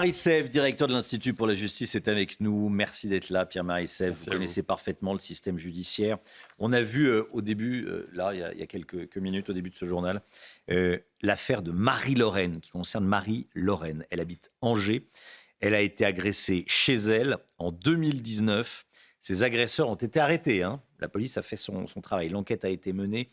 Marie-Sèvre, directeur de l'Institut pour la justice, est avec nous. Merci d'être là, Pierre Marie-Sèvre. Vous connaissez parfaitement le système judiciaire. On a vu au début, il y a quelques minutes, au début de ce journal, l'affaire de Marie-Lorraine, qui concerne Marie-Lorraine. Elle habite Angers. Elle a été agressée chez elle en 2019. Ses agresseurs ont été arrêtés. La police a fait son travail. L'enquête a été menée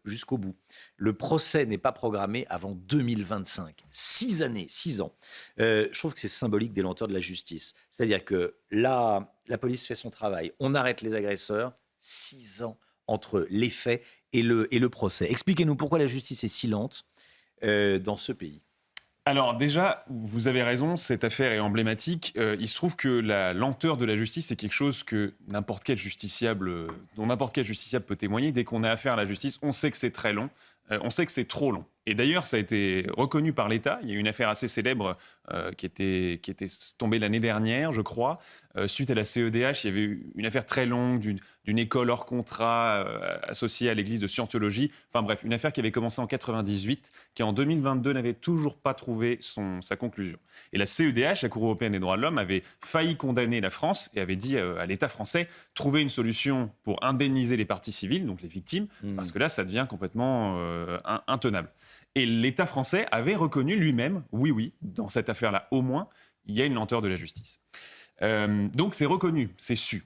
jusqu'au bout. Le procès n'est pas programmé avant 2025. 6 années, 6 ans. Je trouve que c'est symbolique des lenteurs de la justice. C'est-à-dire que là, la police fait son travail. On arrête les agresseurs. 6 ans entre les faits et le procès. Expliquez-nous pourquoi la justice est si lente dans ce pays. Alors déjà, vous avez raison, cette affaire est emblématique. Il se trouve que la lenteur de la justice, c'est quelque chose que dont n'importe quel justiciable peut témoigner. Dès qu'on a affaire à la justice, on sait que c'est très long, on sait que c'est trop long. Et d'ailleurs, ça a été reconnu par l'État. Il y a eu une affaire assez célèbre qui était tombée l'année dernière, je crois. Suite à la CEDH, il y avait eu une affaire très longue d'une école hors contrat associée à l'église de Scientologie. Enfin bref, une affaire qui avait commencé en 98, qui en 2022 n'avait toujours pas trouvé sa conclusion. Et la CEDH, la Cour européenne des droits de l'homme, avait failli condamner la France et avait dit à l'État français trouver une solution pour indemniser les parties civiles, donc les victimes, parce que là, ça devient complètement intenable. Et l'État français avait reconnu lui-même, oui, dans cette affaire-là, au moins, il y a une lenteur de la justice. Donc c'est reconnu, c'est su.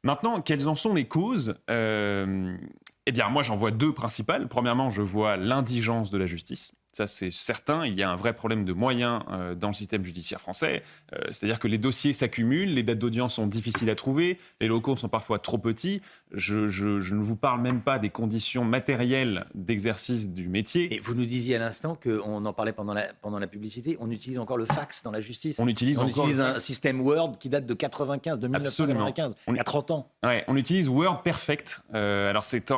Maintenant, quelles en sont les causes ? Eh bien, moi, j'en vois deux principales. Premièrement, je vois l'indigence de la justice. Ça, c'est certain. Il y a un vrai problème de moyens dans le système judiciaire français. C'est-à-dire que les dossiers s'accumulent, les dates d'audience sont difficiles à trouver, les locaux sont parfois trop petits. Je ne vous parle même pas des conditions matérielles d'exercice du métier. Et vous nous disiez à l'instant qu'on en parlait pendant la publicité, on utilise encore le fax dans la justice. On utilise un système Word qui date de 1995. Il y a 30 ans. Ouais, on utilise Word Perfect. Alors c'est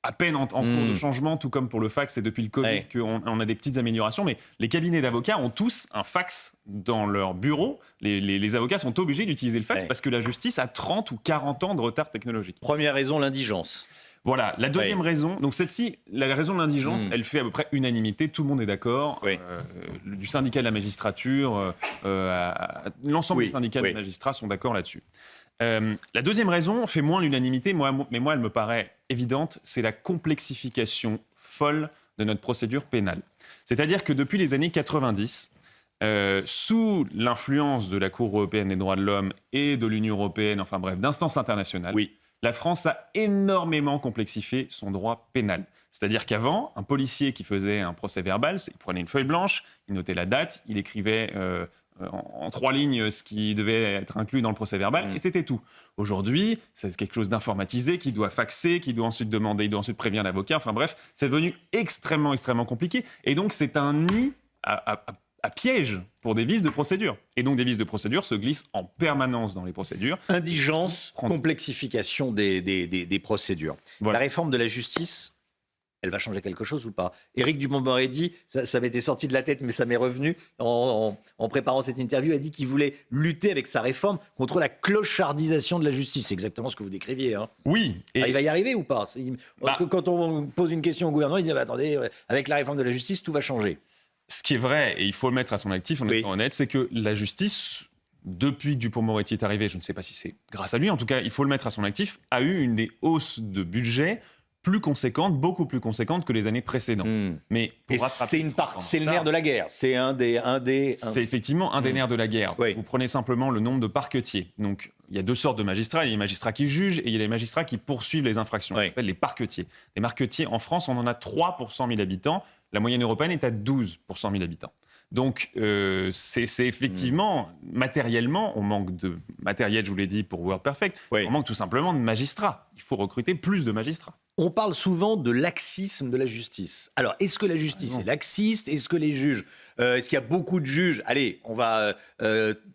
à peine en cours de changement, tout comme pour le fax, c'est depuis le Covid qu'on a des petites améliorations, mais les cabinets d'avocats ont tous un fax dans leur bureau. Les avocats sont obligés d'utiliser le fax parce que la justice a 30 ou 40 ans de retard technologique. Première raison, l'indigence. Voilà, la deuxième raison, donc celle-ci, la raison de l'indigence, elle fait à peu près unanimité, tout le monde est d'accord, du syndicat de la magistrature, l'ensemble des syndicats de magistrats sont d'accord là-dessus. La deuxième raison fait moins l'unanimité, mais moi elle me paraît évidente, c'est la complexification folle de notre procédure pénale. C'est-à-dire que depuis les années 90, sous l'influence de la Cour européenne des droits de l'homme et de l'Union européenne, enfin bref, d'instances internationales, la France a énormément complexifié son droit pénal. C'est-à-dire qu'avant, un policier qui faisait un procès verbal, il prenait une feuille blanche, il notait la date, il écrivait en 3 lignes ce qui devait être inclus dans le procès verbal, et c'était tout. Aujourd'hui, c'est quelque chose d'informatisé, qui doit faxer, qui doit ensuite demander, il doit ensuite prévenir l'avocat, enfin bref, c'est devenu extrêmement compliqué, et donc c'est un nid à piège pour des vices de procédure. Et donc des vices de procédure se glissent en permanence dans les procédures. Indigence, complexification des procédures. Voilà. La réforme de la justice, elle va changer quelque chose ou pas ? Éric Dupond-Moretti, ça m'était sorti de la tête, mais ça m'est revenu en préparant cette interview, a dit qu'il voulait lutter avec sa réforme contre la clochardisation de la justice. C'est exactement ce que vous décriviez. Oui. Et il va y arriver ou pas ? Quand on pose une question au gouvernement, il dit attendez, avec la réforme de la justice, tout va changer. Ce qui est vrai, et il faut le mettre à son actif, en étant honnête, c'est que la justice, depuis que Dupond-Moretti est arrivé, je ne sais pas si c'est grâce à lui, en tout cas, il faut le mettre à son actif, a eu une des hausses de budget plus conséquentes, beaucoup plus conséquentes que les années précédentes. Mais c'est le nerf de la guerre. C'est C'est effectivement un des nerfs de la guerre. Vous prenez simplement le nombre de parquetiers. Donc, il y a deux sortes de magistrats. Il y a les magistrats qui jugent et il y a les magistrats qui poursuivent les infractions. On appelle les parquetiers. Les parquetiers, en France, on en a 3 pour 100 000 habitants. La moyenne européenne est à 12 pour 100 000 habitants. Donc, c'est effectivement, matériellement, on manque de matériel, je vous l'ai dit, pour Word Perfect. On manque tout simplement de magistrats. Il faut recruter plus de magistrats. On parle souvent de laxisme de la justice. Alors, est-ce que la justice est laxiste ? Est-ce que les juges... est-ce qu'il y a beaucoup de juges, on va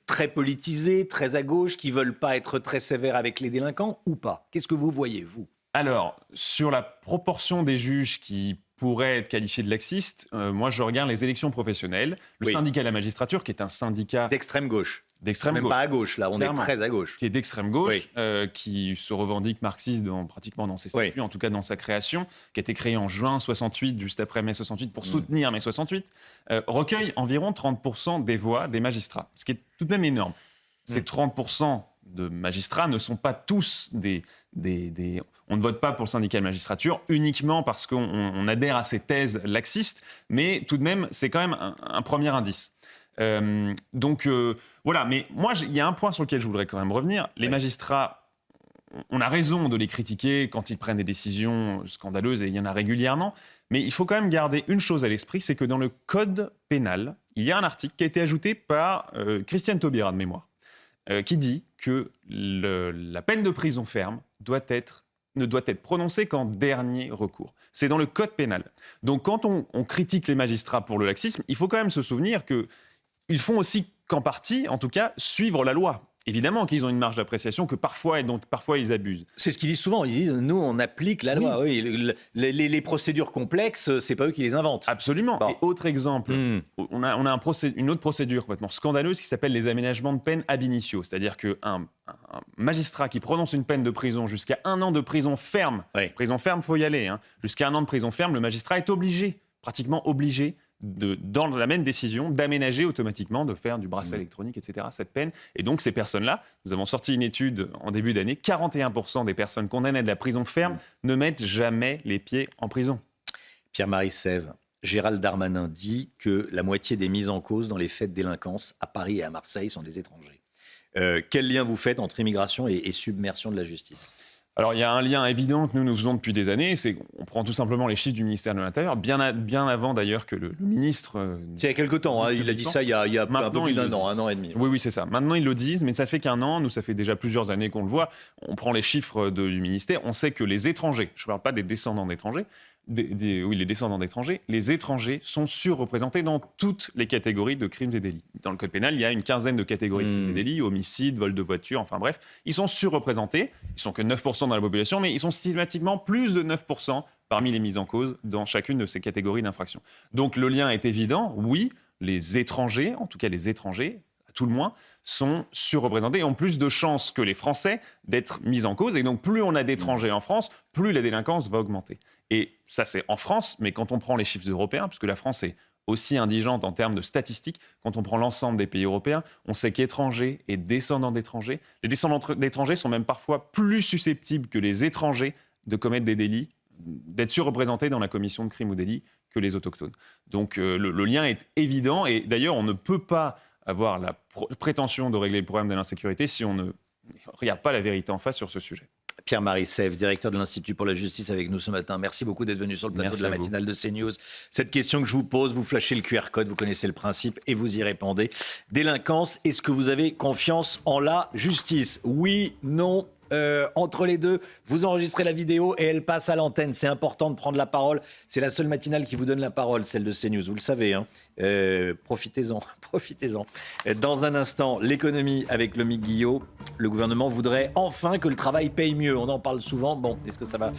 très politisés, très à gauche, qui ne veulent pas être très sévères avec les délinquants ou pas ? Qu'est-ce que vous voyez, vous ? Alors, sur la proportion des juges qui pourraient être qualifiés de laxistes, moi je regarde les élections professionnelles. Le syndicat de la magistrature, qui est un syndicat... D'extrême gauche. d'extrême Même gauche. pas à gauche, là, on Clairement. est très à gauche. Qui est d'extrême gauche, Oui. qui se revendique marxiste pratiquement dans ses statuts, Oui. en tout cas dans sa création, qui a été créé en juin 68, juste après mai 68, pour soutenir mai 68, recueille environ 30% des voix des magistrats, ce qui est tout de même énorme. Ces 30% de magistrats ne sont pas tous on ne vote pas pour le syndicat de magistrature uniquement parce qu'on adhère à ces thèses laxistes, mais tout de même, c'est quand même un premier indice. Voilà, mais moi, il y a un point sur lequel je voudrais quand même revenir. Les magistrats, on a raison de les critiquer quand ils prennent des décisions scandaleuses, et il y en a régulièrement, mais il faut quand même garder une chose à l'esprit, c'est que dans le code pénal, il y a un article qui a été ajouté par Christiane Taubira de mémoire, qui dit que la peine de prison ferme ne doit être prononcée qu'en dernier recours. C'est dans le code pénal. Donc quand on critique les magistrats pour le laxisme, il faut quand même se souvenir qu'ils font aussi qu'en partie, en tout cas, suivre la loi. Évidemment qu'ils ont une marge d'appréciation, que parfois ils abusent. C'est ce qu'ils disent souvent. Ils disent, nous, on applique la loi. Oui, les procédures complexes, c'est pas eux qui les inventent. Absolument. Bon. Et autre exemple, on a une autre procédure complètement scandaleuse qui s'appelle les aménagements de peine ab initio. C'est-à-dire qu'un magistrat qui prononce une peine de prison jusqu'à 1 an de prison ferme, prison ferme, il faut y aller, jusqu'à 1 an de prison ferme, le magistrat est obligé, pratiquement obligé, dans la même décision, d'aménager automatiquement, de faire du bracelet électronique, etc., cette peine. Et donc, ces personnes-là, nous avons sorti une étude en début d'année, 41% des personnes condamnées à de la prison ferme ne mettent jamais les pieds en prison. Pierre-Marie Sèvres, Gérald Darmanin dit que la moitié des mises en cause dans les faits de délinquance à Paris et à Marseille sont des étrangers. Quel lien vous faites entre immigration et submersion de la justice ? Alors, il y a un lien évident que nous faisons depuis des années, c'est qu'on prend tout simplement les chiffres du ministère de l'Intérieur, bien avant d'ailleurs que le ministre... C'est il y a quelque temps, il a dit ça il y a un peu plus d'un an, 1 an et demi. Oui, c'est ça. Maintenant, ils le disent, mais ça fait qu'un an, nous, ça fait déjà plusieurs années qu'on le voit. On prend les chiffres du ministère, on sait que les étrangers, je ne parle pas des descendants d'étrangers, les descendants d'étrangers, les étrangers sont surreprésentés dans toutes les catégories de crimes et délits. Dans le code pénal, il y a une quinzaine de catégories de crimes et délits, homicide, vol de voiture, enfin bref. Ils sont surreprésentés, ils sont que 9% dans la population, mais ils sont systématiquement plus de 9% parmi les mises en cause dans chacune de ces catégories d'infractions. Donc le lien est évident, oui, les étrangers, en tout cas les étrangers, à tout le moins, sont surreprésentés et ont plus de chances que les Français d'être mis en cause. Et donc plus on a d'étrangers en France, plus la délinquance va augmenter. Et ça, c'est en France, mais quand on prend les chiffres européens, puisque la France est aussi indigente en termes de statistiques, quand on prend l'ensemble des pays européens, on sait qu'étrangers et descendants d'étrangers, les descendants d'étrangers sont même parfois plus susceptibles que les étrangers de commettre des délits, d'être surreprésentés dans la commission de crimes ou délits que les autochtones. Donc le lien est évident, et d'ailleurs on ne peut pas avoir la prétention de régler le problème de l'insécurité si on ne regarde pas la vérité en face sur ce sujet. Pierre-Marie Sèvres, directeur de l'Institut pour la justice avec nous ce matin. Merci beaucoup d'être venu sur le plateau de la matinale de CNews. Cette question que je vous pose, vous flashez le QR code, vous connaissez le principe et vous y répondez. Délinquance, est-ce que vous avez confiance en la justice ? Oui, non, entre les deux, vous enregistrez la vidéo et elle passe à l'antenne. C'est important de prendre la parole. C'est la seule matinale qui vous donne la parole, celle de CNews. Vous le savez, profitez-en. Dans un instant, l'économie avec Lomique Guillot. Le gouvernement voudrait enfin que le travail paye mieux. On en parle souvent. Bon, est-ce que ça va